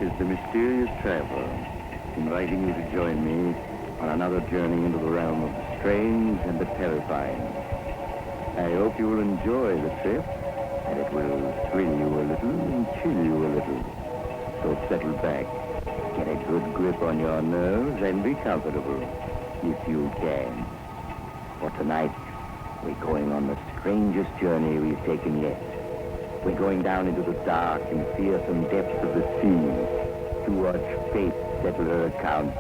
is the mysterious traveler, inviting you to join me on another journey into the realm of the strange and the terrifying. I hope you will enjoy the trip, and it will thrill you a little and chill you a little. So settle back, get a good grip on your nerves, and be comfortable, if you can. For tonight, we're going on the strangest journey we've taken yet. We're going down into the dark and fearsome depths of the sea to watch fate settle her accounts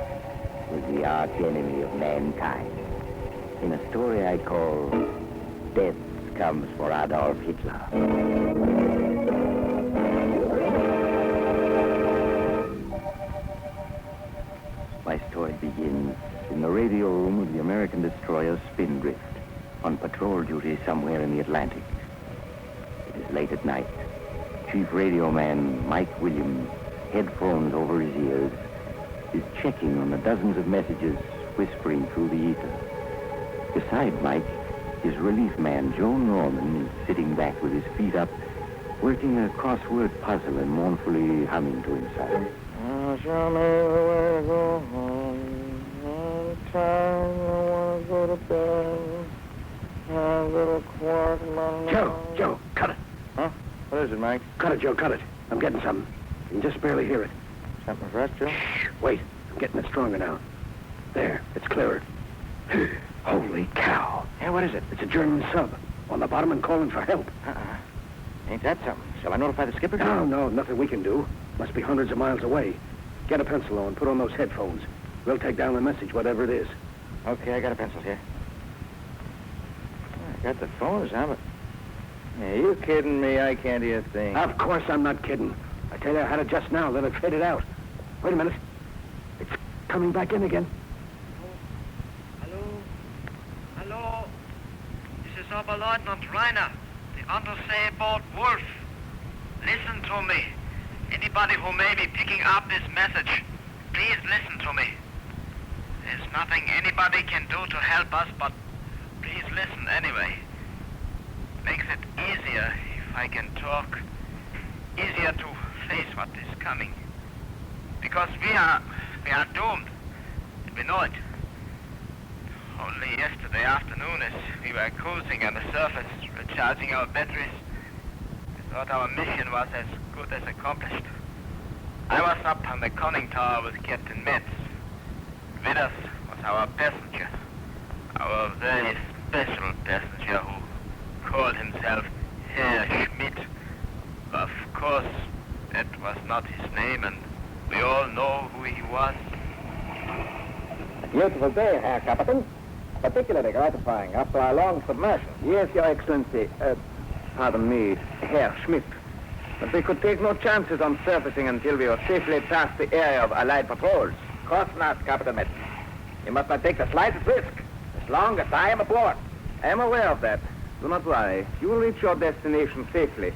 with the arch enemy of mankind. In a story I call Death Comes for Adolf Hitler. My story begins in the radio room of the American destroyer Spindrift, on patrol duty somewhere in the Atlantic. It is late at night. Chief radio man Mike Williams, headphones over his ears, is checking on the dozens of messages whispering through the ether. Beside Mike, his relief man Joe Norman is sitting back with his feet up, working a crossword puzzle and mournfully humming to himself. Show me the way to go home. All the time I want to go to bed. A little quark. Joe, cut it. Huh? What is it, Mike? Cut it, Joe, cut it. I'm getting something. You can just barely hear it. Something for us, Joe? Shh, wait. I'm getting it stronger now. There, it's clearer. Holy cow. Yeah, what is it? It's a German sub. On the bottom and calling for help. Ain't that something? Shall I notify the skipper? No, nothing we can do. Must be hundreds of miles away. Get a pencil on, put on those headphones. We'll take down the message, whatever it is. Okay, I got a pencil here. I got the phones, huh? But... Are you kidding me? I can't hear a thing. Of course I'm not kidding. I tell you, I had it just now, then it faded out. Wait a minute. It's coming back in again. Hello? This is Oberleutnant Reiner, the undersea boat Wolf. Listen to me. Anybody who may be picking up this message, please listen to me. There's nothing anybody can do to help us, but please listen anyway. Makes it easier if I can talk. Easier to face what is coming. Because we are doomed. And we know it. Only yesterday afternoon, as we were cruising on the surface, recharging our batteries, we thought our mission was as good as accomplished. I was up on the conning tower with Captain Metz. With us was our passenger, our very special passenger who called himself Herr Schmidt. Of course, that was not his name, and we all know who he was. A beautiful day, Herr Captain. Particularly gratifying after our long submersion. Yes, Your Excellency. Pardon me, Herr Schmidt. But we could take no chances on surfacing until we were safely past the area of Allied patrols. Of course not, Captain Metz. You must not take the slightest risk, as long as I am aboard. I am aware of that. Do not worry. You will reach your destination safely.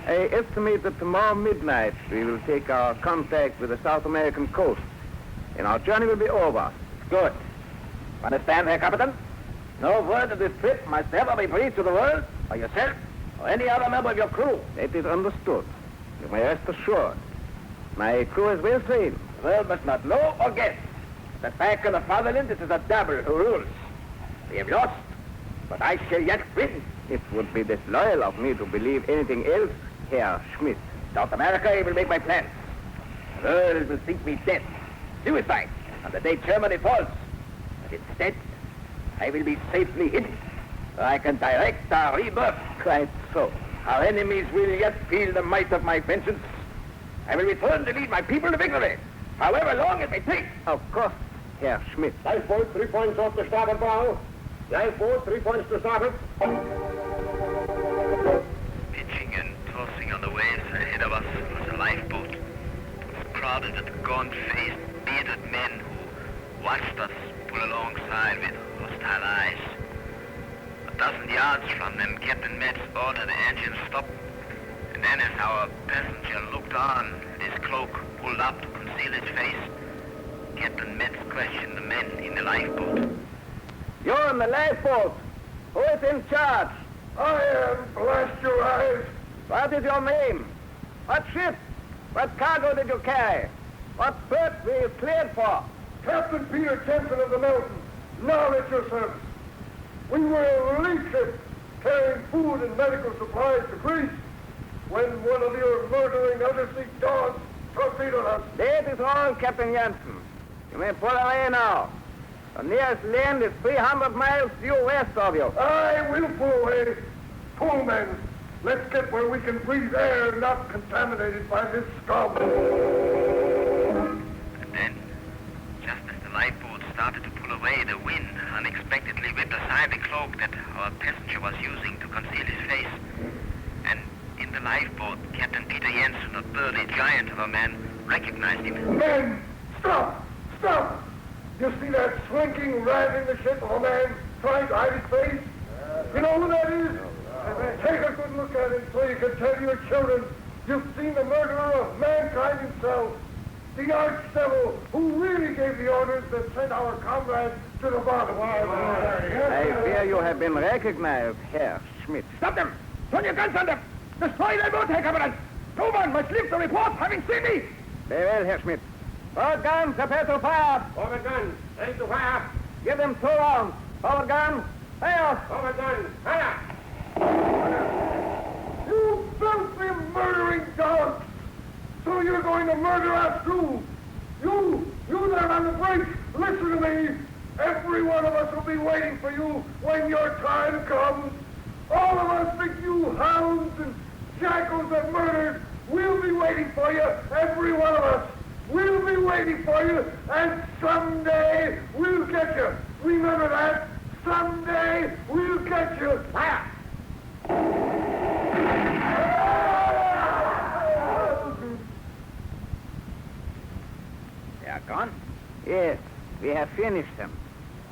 I estimate that tomorrow midnight we will take our contact with the South American coast, and our journey will be over. Good. Understand, Herr Captain? No word of this trip must ever be breathed to the world, or yourself, or any other member of your crew. That is understood. You may rest assured. My crew is well trained. The world must not know or guess that back in the fatherland it is a devil who rules. We have lost, but I shall yet win. It would be disloyal of me to believe anything else, Herr Schmidt. South America, I will make my plans. The world will think me dead, suicide, on the day Germany falls. But instead, I will be safely hidden, so I can direct our rebirth. Quite so. Our enemies will yet feel the might of my vengeance. I will return to lead my people to victory, however long it may take. Of course, Herr Schmidt. Lifeboat, 3 points off the starboard bow. Lifeboat, 3 points to starboard. Pitching and tossing on the waves ahead of us was a lifeboat. It was crowded with gaunt-faced, bearded men who watched us pull alongside with hostile eyes. A dozen yards from them, Captain Metz ordered the engine stop. And then as our passenger looked on, his cloak pulled up to conceal his face, Captain Metz questioned the men in the lifeboat. You're in the lifeboat. Who is in charge? I am, blast your eyes. What is your name? What ship? What cargo did you carry? What port were you cleared for? Captain Peter Jensen of the Mountain, now at your service. We were a relief ship carrying food and medical supplies to Greece when one of your murdering undersea dogs torpedoed us. That is all, Captain Jensen. You may pull away now. The nearest land is 300 miles due west of you. I will pull away. Pull, men. Let's get where we can breathe air not contaminated by this scum. And then, just as the lifeboat started to pull away, the wind unexpectedly whipped aside the cloak that our passenger was using to conceal his face. And in the lifeboat, Captain Peter Jensen, a burly giant of a man, recognized him. Men, stop! Stop! You see that slinking rat in the ship of a man trying to hide his face? You know who that is? Take a good look at him so you can tell your children you've seen the murderer of mankind himself, the arch-devil who really gave the orders that sent our comrades to the bottom. I fear you have been recognized, Herr Schmidt. Stop them! Turn your guns on them! Destroy their boat, Herr Commandant! Two men must leave the report, having seen me! Very well, Herr Schmidt. Forward guns, prepare to fire! Forward gun, ready to fire. Give them 2 rounds. Forward gun, fire! Forward gun, fire! You filthy murdering dogs! So you're going to murder us too? You there on the bridge, listen to me! Every one of us will be waiting for you when your time comes. All of us, the you hounds and jackals that murdered, we'll be waiting for you, every one of us. We'll be waiting for you, and someday we'll get you. Remember that? Someday we'll get you. Fire! They are gone? Yes, we have finished them.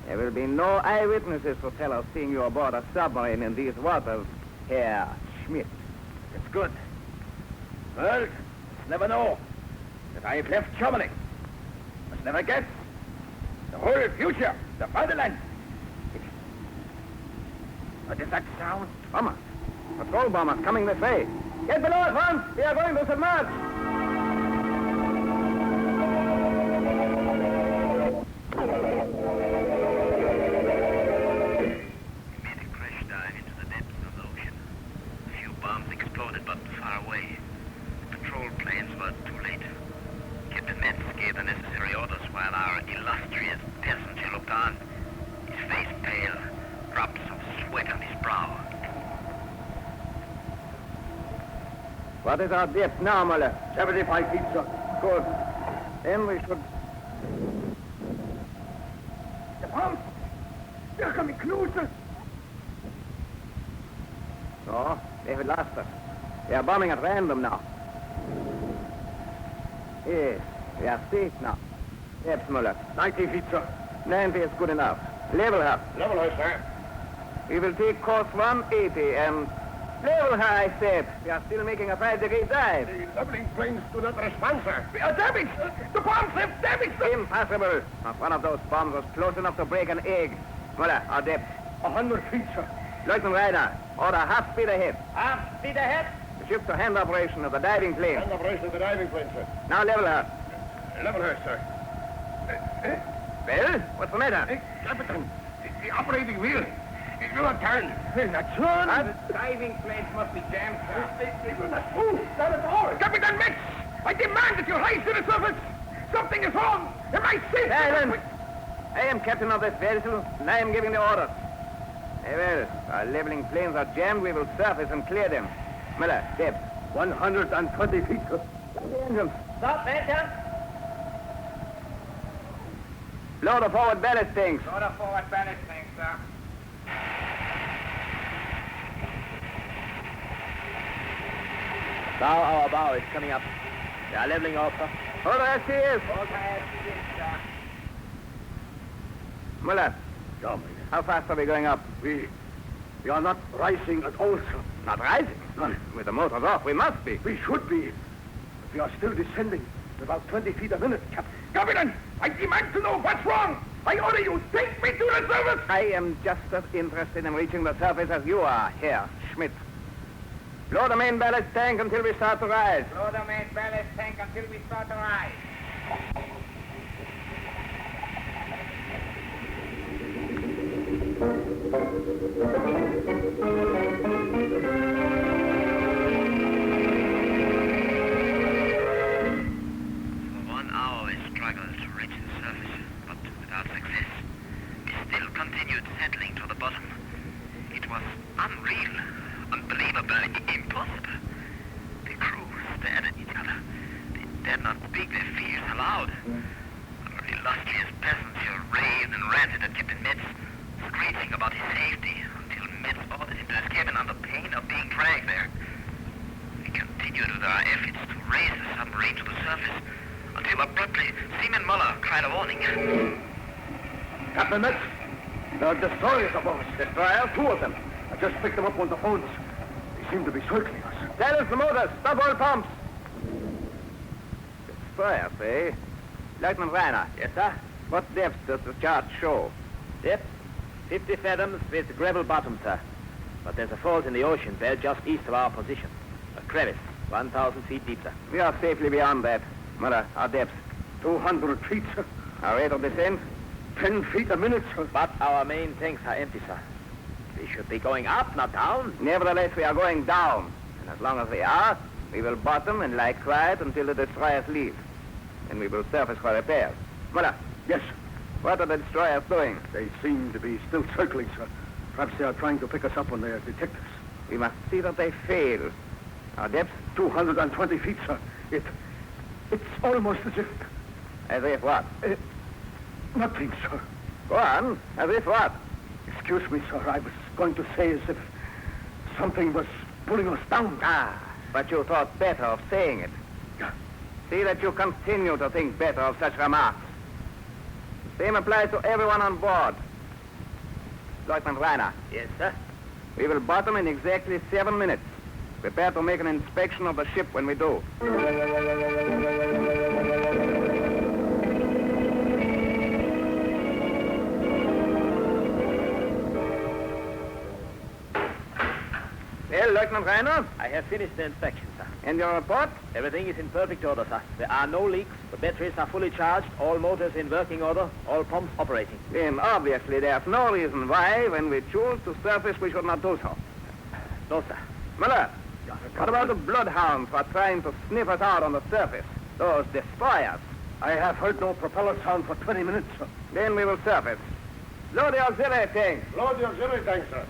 There will be no eyewitnesses to tell of seeing you aboard a submarine in these waters, Herr Schmidt. It's good. Well, never know that I have left Germany. Must never guess. The whole future, the fatherland. What is that sound? Bombers. Patrol bombers coming this way. Get below at once. We are going to submerge. away. The patrol planes were too late. Captain Metz gave the necessary orders while our illustrious passenger looked on, his face pale, drops of sweat on his brow. What is our depth now, Muller? 75 feet, sir. Good. Then we should... The pumps! They're coming closer. No, they have lost us. They are bombing at random now. Yes, we are safe now. Depth, Muller. 90 feet, sir. 90 is good enough. Level her. Level her, sir. We will take course 180 and... Level her, I said. We are still making a 5-degree dive. The leveling planes do not respond, sir. We are damaged. The bombs have damaged them. Impossible. Not one of those bombs was close enough to break an egg. Muller, our depth. 100 feet, sir. Lieutenant Ryder, order half speed ahead. Half speed ahead? The ship's a hand operation of the diving plane. Hand operation of the diving plane, sir. Now level her. Level her, sir. Well, what's the matter? Captain, the operating wheel. It will not turn. Not turn? The diving planes must be jammed, sir. They will not move. Not at all. Captain Metz, I demand that you rise to the surface. Something is wrong. Am I safe? Silence! I am captain of this vessel, and I am giving the orders. Very well. Our leveling planes are jammed. We will surface and clear them. Miller, depth. 120 feet. The engines. Stop, Major. Blow the forward ballast tanks. Load the forward ballast tanks, sir. Now our bow is coming up. They are leveling off, sir. Hold as she is. Hold as she is, sir. Muller, how fast are we going up? We are not rising at all, sir. Not rising? None. With the motors off, we must be. We should be. But we are still descending at about 20 feet a minute, Captain. Captain, I demand to know what's wrong. I order you, take me to the surface. I am just as interested in reaching the surface as you are, Herr Schmidt. Blow the main ballast tank until we start to rise. Blow the main ballast tank until we start to rise. For 1 hour we struggled to reach the surface, but without success. We still continued settling to the bottom. It was unreal, unbelievable, impossible. The crew stared at each other. They dared not speak their fears aloud. Our illustrious passenger raved and ranted at Captain Metz, screeching about his safety until Metz ordered him to his cabin under pain of being dragged there. We continued with our efforts to raise the submarine to the surface until abruptly Seaman Muller cried a warning. Captain Metz, there are destroyers above us. Destroyers? 2 of them. I just picked them up on the phones. They seem to be circling us. Silence the motors. Stop all pumps. Destroyers, eh? Lieutenant Reiner. Yes, sir? What depth does the chart show? Depth? 50 fathoms with gravel bottom, sir. But there's a fault in the ocean there just east of our position. A crevice, 1,000 feet deep, sir. We are safely beyond that. Muller, our depth. 200 feet, sir. Our rate of descent? 10 feet a minute, sir. But our main tanks are empty, sir. We should be going up, not down. Nevertheless, we are going down. And as long as we are, we will bottom and lie quiet until the destroyers leave. Then we will surface for repairs. Muller. Yes, What are the destroyers doing? they seem to be still circling, sir. Perhaps they are trying to pick us up when they detect us. We must see that they fail. Our depth? 220 feet, sir. It's almost as if... As if what? Nothing, sir. Go on. As if what? Excuse me, sir. I was going to say as if something was pulling us down. Ah, but you thought better of saying it. Yeah. See that you continue to think better of such remarks. The same applies to everyone on board. Lieutenant Reiner. Yes, sir. We will bottom in exactly 7 minutes. Prepare to make an inspection of the ship when we do. Well, Lieutenant Reiner, I have finished the inspection, sir. and your report? Everything is in perfect order, sir. There are no leaks. The batteries are fully charged. All motors in working order. All pumps operating. Then obviously there's no reason why, when we choose to surface, we should not do so. No, sir. Muller, what about the bloodhounds who are trying to sniff us out on the surface? Those destroyers. I have heard no propeller sound for 20 minutes, sir. Then we will surface. Load the auxiliary tank. Load the auxiliary tank, sir.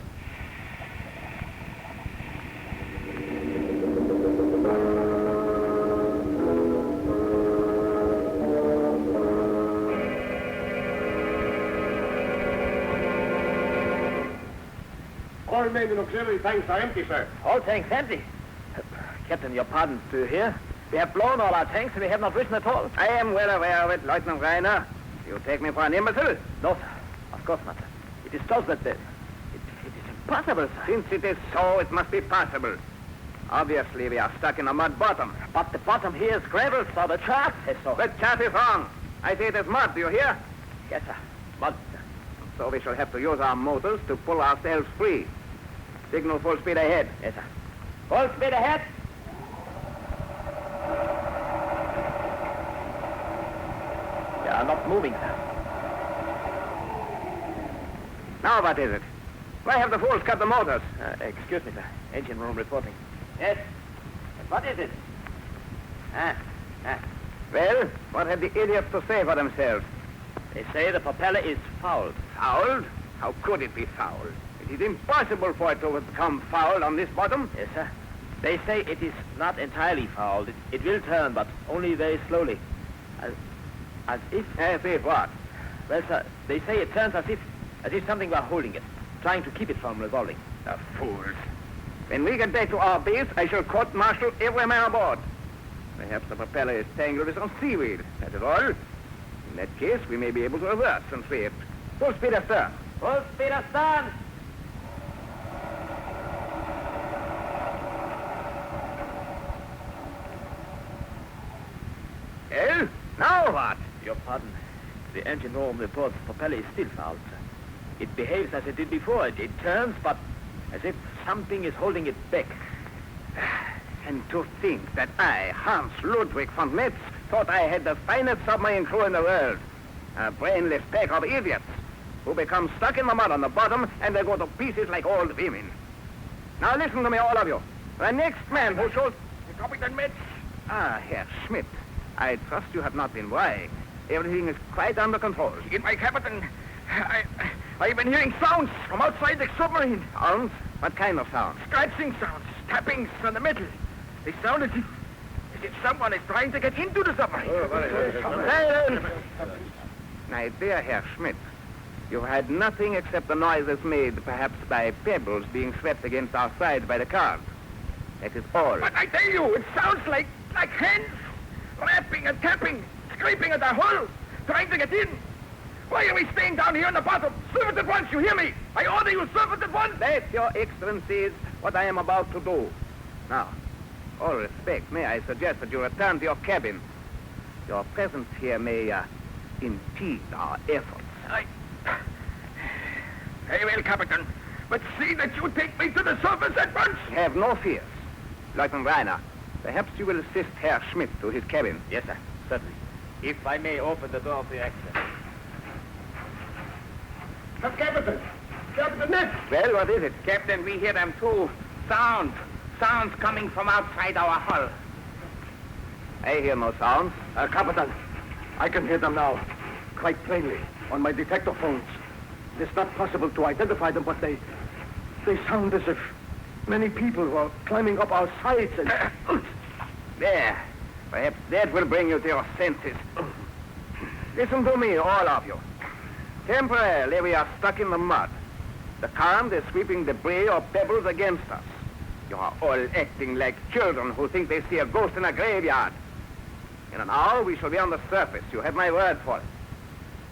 All main and auxiliary tanks are empty, sir. All tanks empty. Captain, your pardon. Do you hear? We have blown all our tanks and we have not risen at all. I am well aware of it, Lieutenant Reiner. You take me for an imbecile? No, sir. Of course not, sir. It is told that it is impossible, sir. Since it is so, it must be possible. Obviously, we are stuck in a mud bottom. But the bottom here is gravel, sir. The chart says so. The chart is wrong. I say it is mud, do you hear? Yes, sir. Mud, sir. So we shall have to use our motors to pull ourselves free. Signal full speed ahead. Yes, sir. Full speed ahead. They are not moving, sir. Now what is it? Why have the fools cut the motors? Excuse me, sir. Engine room reporting. Yes. What is it? Well, what have the idiots to say for themselves? They say the propeller is fouled. Fouled? How could it be fouled? It is impossible for it to become fouled on this bottom. Yes, sir. They say it is not entirely fouled. It will turn, but only very slowly. As if... As if what? Well, sir, they say it turns as if something were holding it, trying to keep it from revolving. The fools. When we get back to our base, I shall court-martial every man aboard. Perhaps the propeller is tangled with some seaweed. That is all. In that case, we may be able to reverse and free it. Full speed astern. Full speed astern! Well, now what? Your pardon. The engine room reports the propeller is still fouled, sir. It behaves as it did before. It turns, but as if something is holding it back. And to think that I, Hans Ludwig von Metz, thought I had the finest submarine crew in the world. A brainless pack of idiots who become stuck in the mud on the bottom and they go to pieces like old women. Now listen to me, all of you. The next man who shows... Captain Metz. Ah, Herr Schmidt. I trust you have not been worrying. Everything is quite under control. In my captain, I've been hearing sounds from outside the submarine. Sounds? What kind of sounds? Scratching sounds, tappings on the metal. They sound as if someone is trying to get into the submarine. Silence! My dear Herr Schmidt, you've had nothing except the noises made perhaps by pebbles being swept against our side by the current. That is all. But I tell you, it sounds like hands rapping and tapping, scraping at the hull, trying to get in. Why are we staying down here on the bottom? Serve it at once, you hear me? I order you, serve it at once. That, Your Excellency, is what I am about to do. Now, all respect, may I suggest that you return to your cabin. Your presence here may impede our efforts. Very well, Captain. But see that you take me to the surface at once. Have no fears. Lieutenant Rainer, perhaps you will assist Herr Schmidt to his cabin. Yes, sir. Certainly. If I may open the door for your access. Captain! Captain Metz! Well, what is it? Captain, we hear them too. Sounds coming from outside our hull. I hear no sounds. Captain, I can hear them now, quite plainly, on my detector phones. It's not possible to identify them, but they sound as if many people were climbing up our sides and... There. Perhaps that will bring you to your senses. Listen to me, all of you. Temporarily, we are stuck in the mud. The current is sweeping debris or pebbles against us. You are all acting like children who think they see a ghost in a graveyard. In an hour, we shall be on the surface. You have my word for it.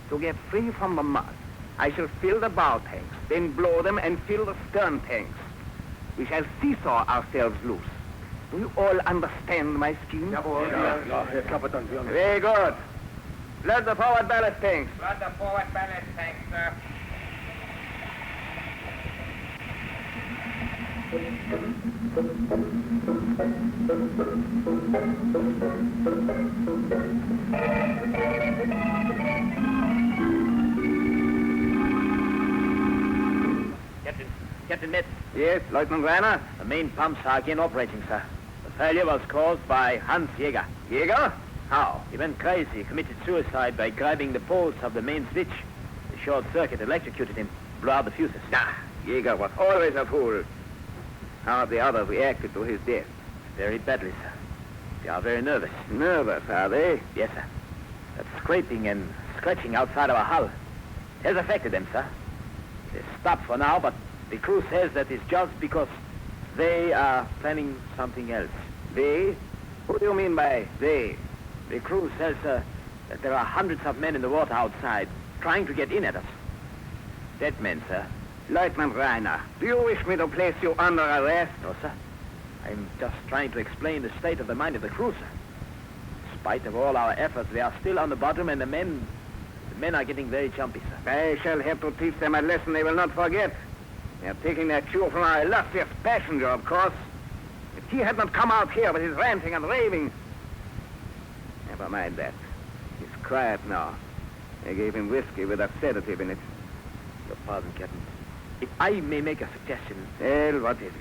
To get free from the mud, I shall fill the bow tanks, then blow them and fill the stern tanks. We shall seesaw ourselves loose. Do you all understand my scheme? Captain. Very good. Load the forward ballast tanks. Load the forward ballast tank, sir. Captain Metz, Yes, Lieutenant Rainer? the main pumps are again operating, sir. The failure was caused by Hans Jäger. Jäger? How? He went crazy, committed suicide by grabbing the poles of the main switch. The short circuit electrocuted him, blew out the fuses. Jäger was always a fool. How have the others reacted to his death? Very badly, sir. They are very nervous. Nervous, are they? Yes, sir. That scraping and scratching outside our hull has affected them, sir. They stopped for now, but the crew says that it's just because they are planning something else. They? Who do you mean by they? The crew says, sir, that there are hundreds of men in the water outside trying to get in at us. Dead men, sir. Lieutenant Rainer, do you wish me to place you under arrest? No, sir. I'm just trying to explain the state of the mind of the crew, sir. In spite of all our efforts, they are still on the bottom, and the men are getting very jumpy, sir. I shall have to teach them a lesson they will not forget. They are taking their cue from our illustrious passenger, of course. If he had not come out here with his ranting and raving... Never mind that. He's quiet now. I gave him whiskey with a sedative in it. Your pardon, Captain. If I may make a suggestion... Well, what is it?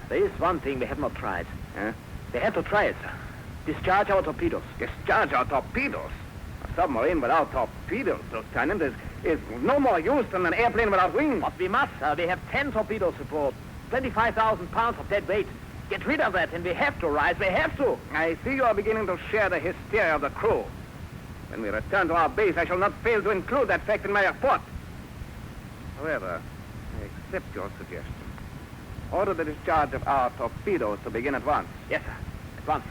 There is one thing they have not tried. Huh? They have to try it, sir. Discharge our torpedoes. Discharge our torpedoes? A submarine without torpedoes, Lieutenant, is no more use than an airplane without wings. But we must, sir. We have 10 torpedoes aboard. 25,000 pounds of dead weight. Get rid of that, and we have to rise. We have to. I see you are beginning to share the hysteria of the crew. When we return to our base, I shall not fail to include that fact in my report. However, I accept your suggestion. Order the discharge of our torpedoes to begin at once. Yes, sir. At once.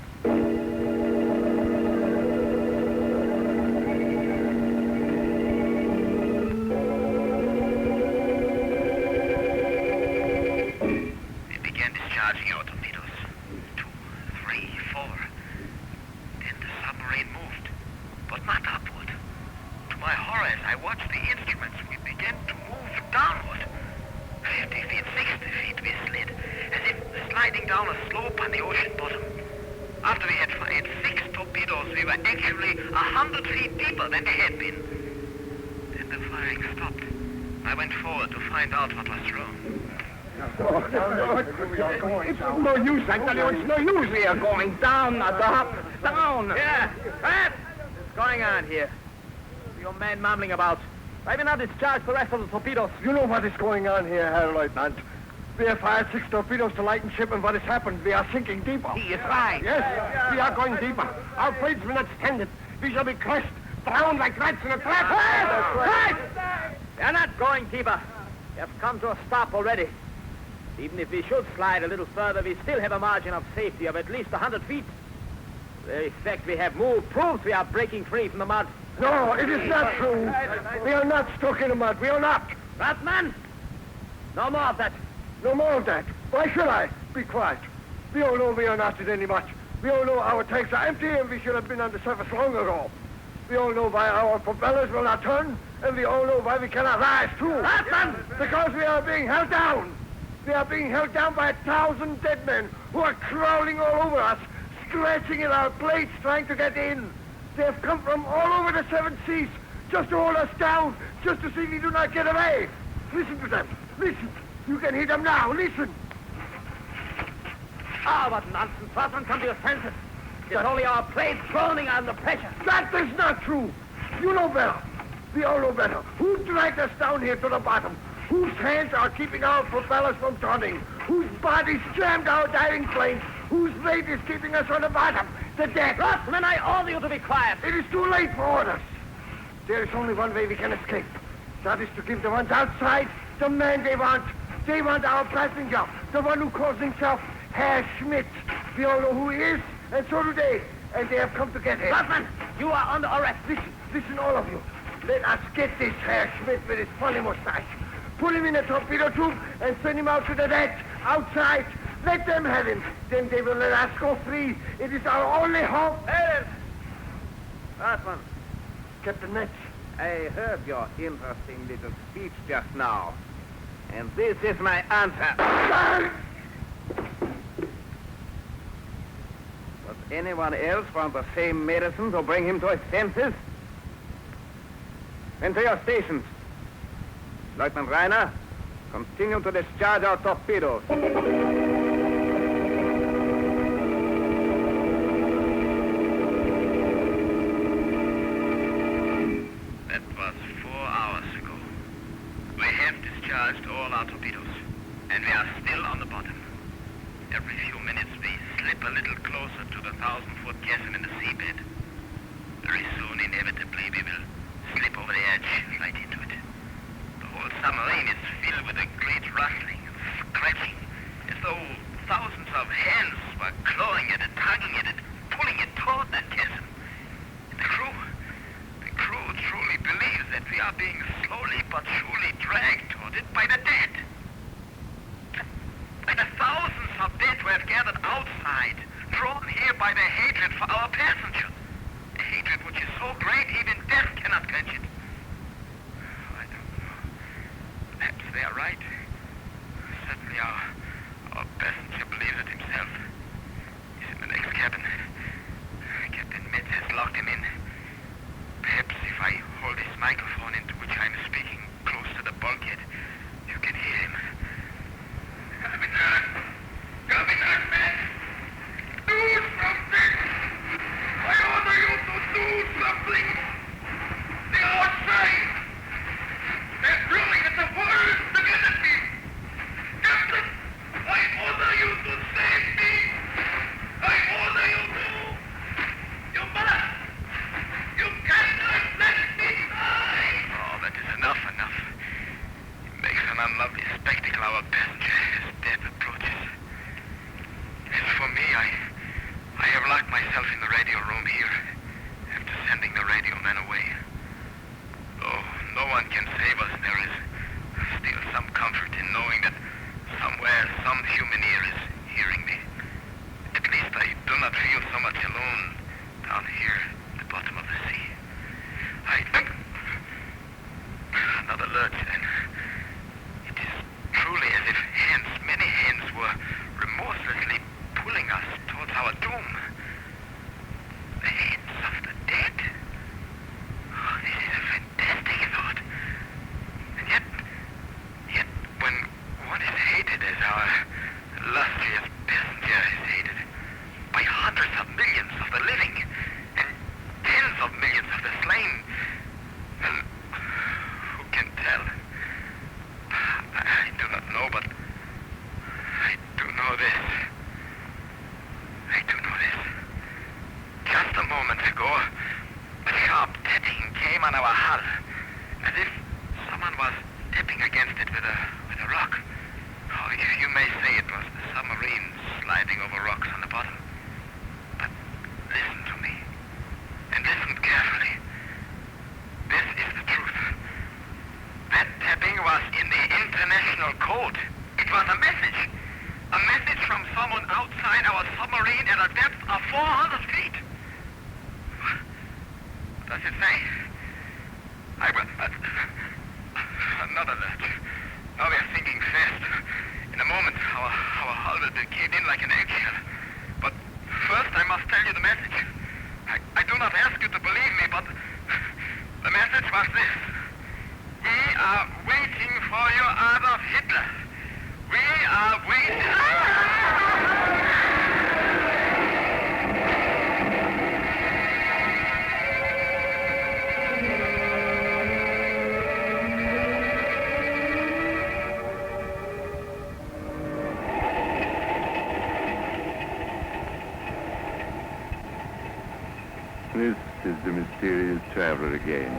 They began discharging our torpedoes. 2, 3, 4. Then the submarine moved, but not upward. To my horror, as I watched the instruments, we began to move downward. 50 feet, 60 feet we slid, as if sliding going down a slope on the ocean bottom. After we had fired 6 torpedoes, we were actually 100 feet deeper than we had been. Then the firing stopped. I went forward to find out what was wrong. It's no use, I tell you, it's no use. We are going down, Adolf, down. Yeah, what's going on here? Your man mumbling about. Why we not discharge the rest of the torpedoes? You know what is going on here, Herr Lieutenant. We have fired 6 torpedoes to lighten ship, and what has happened? We are sinking deeper. He is right. Yes, we are going deeper. Our planes will not stand it. We shall be crushed, drowned like rats in a trap. Hey! We're not going deeper. We have come to a stop already. Even if we should slide a little further, we still have a margin of safety of at least 100 feet. The very fact we have moved proves we are breaking free from the mud. No, it is not true. We are not stuck in the mud. We are not. Ratman! No more of that. No more of that. Why should I? Be quiet. We all know we are not in any much. We all know our tanks are empty and we should have been on the surface long ago. We all know why our propellers will not turn, and we all know why we cannot rise too. Ratman! Because we are being held down. We are being held down by 1,000 dead men who are crawling all over us, scratching at our plates, trying to get in. They have come from all over the 7 seas just to hold us down, just to see we do not get away. Listen to them. Listen. You can hear them now. Listen. Ah, what nonsense. Ratman, come to your senses. It's only our planes groaning under pressure. That is not true. You know better. We all know better. Who dragged us down here to the bottom? Whose hands are keeping our propellers from turning? Whose bodies jammed our diving planes? Whose weight is keeping us on the bottom? The deck. Ratman, I order you to be quiet. It is too late for orders. There is only one way we can escape. That is to give the ones outside the man they want. They want our passenger, the one who calls himself Herr Schmidt. We all know who he is, and so do they. And they have come to get him. Ratman, you are under arrest. Listen, all of you. Let us get this Herr Schmidt with his funny mustache. Put him in a torpedo tube and send him out to the deck, outside. Let them have him. Then they will let us go free. It is our only hope. Hey, Ratman, Captain Metz. I heard your interesting little speech just now. And this is my answer. Does anyone else want the same medicine to bring him to his senses? Then to your stations. Lieutenant Reiner, continue to discharge our torpedoes. That was 4 hours ago. We have discharged all our torpedoes, and we are still on the bottom. Every few minutes we slip a little closer to the 1,000-foot chasm in the seabed. Very soon, inevitably, we will slip over the edge, right into it. The whole submarine is filled with a great rustling and scratching, as though thousands of hands were clawing at it, tugging at it, pulling it toward that chasm. And the crew truly believes that we are being slowly but surely dragged toward it by the dead. By the thousands of dead who have gathered outside, drawn here by their hatred for our passengers. A hatred which is so great even death cannot quench it. I don't know. Perhaps they are right. Certainly our passenger believes it himself. He's in the next cabin. Captain Metz has locked him in. Perhaps if I hold this microphone into which I'm speaking close to the bulkhead, you can hear him. Captain Metz! Do something! I order you to do something! The know this. I do know this. Just a moment ago, a sharp tapping came on our hull, as if someone was tapping against it with a rock. Oh, you may say it was the submarine sliding over rocks on the bottom. But listen to me, and listen carefully. This is the truth. That tapping was in the international code. It was a message. A message from someone outside our submarine at a depth of 400 feet. What does it say? Another lurch. Now we are sinking fast. In a moment, our hull will be caved in like an eggshell. But first, I must tell you the message. I do not ask you to believe me, but the message was this. We are waiting for you, Adolf Hitler. We are waiting. This is the mysterious traveler again.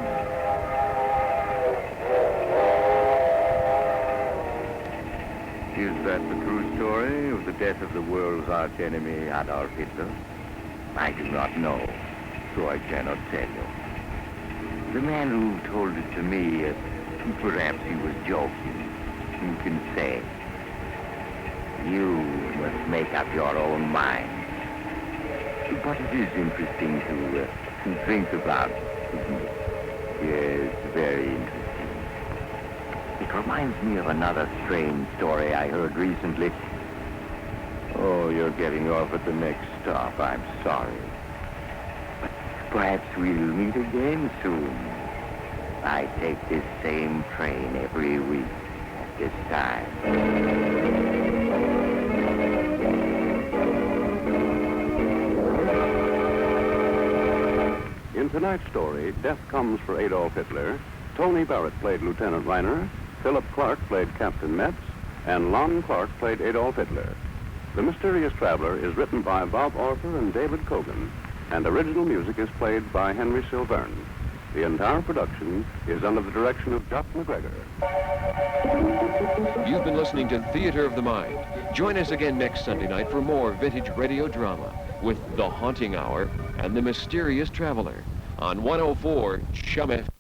Is that the true story of the death of the world's archenemy, Adolf Hitler? I do not know, so I cannot tell you. The man who told it to me, perhaps he was joking. Who can say? You must make up your own mind. But it is interesting to think about, isn't it? Yes, very interesting. It reminds me of another strange story I heard recently. Oh, you're getting off at the next stop. I'm sorry. But perhaps we'll meet again soon. I take this same train every week at this time. In tonight's story, Death Comes for Adolf Hitler, Tony Barrett played Lieutenant Reiner, Philip Clark played Captain Metz, and Lon Clark played Adolf Hitler. The Mysterious Traveler is written by Bob Orfer and David Kogan, and original music is played by Henry Silverne. The entire production is under the direction of Jock McGregor. You've been listening to Theater of the Mind. Join us again next Sunday night for more vintage radio drama with The Haunting Hour and The Mysterious Traveler on 104 Chum FM.